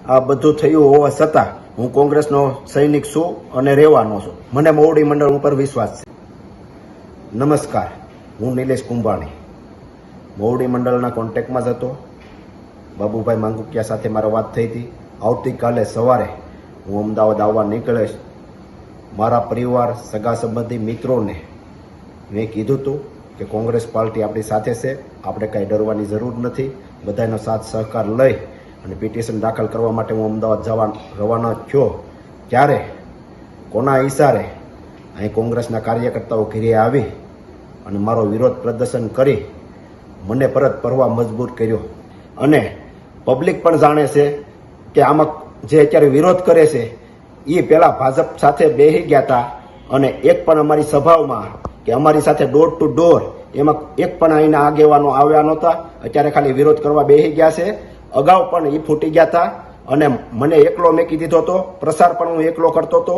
આ બધું થયું હોવા છતાં હું કોંગ્રેસનો સૈનિક છું અને રહેવાનો છું. મને મોવડી મંડળ ઉપર વિશ્વાસ છે. નમસ્કાર, હું નિલેશ કુંભાણી મોવડી મંડળના કોન્ટેક્ટમાં જ હતો. બાબુભાઈ માંગુકિયા સાથે મારો વાત થઈ હતી. આવતીકાલે સવારે હું અમદાવાદ આવવા નીકળીશ. મારા પરિવાર, સગા સંબંધી, મિત્રોને મેં કીધું હતું કે કોંગ્રેસ પાર્ટી આપણી સાથે છે, આપણે કાંઈ ડરવાની જરૂર નથી. બધાનો સાથ સહકાર લઈ અને પિટિશન દાખલ કરવા માટે હું અમદાવાદ રવાના થયો. ત્યારે કોના ઈશારે અહીં કોંગ્રેસના કાર્યકર્તાઓ ઘેરે આવી અને મારો વિરોધ પ્રદર્શન કરી મને પરત ફરવા મજબૂર કર્યો. અને પબ્લિક પણ જાણે છે કે આમાં જે અત્યારે વિરોધ કરે છે એ પહેલા ભાજપ સાથે બેસી ગયા હતા અને એક પણ અમારી સભાઓમાં કે અમારી સાથે ડોર ટુ ડોર એમાં એક પણ અહીંના આગેવાનો આવ્યા નહોતા. અત્યારે ખાલી વિરોધ કરવા બેસી ગયા છે. અગાઉ પણ એ ફૂટી ગયા હતા અને મને એકલો મેકી દીધો હતો. પ્રસાર પણ હું એકલો કરતો હતો.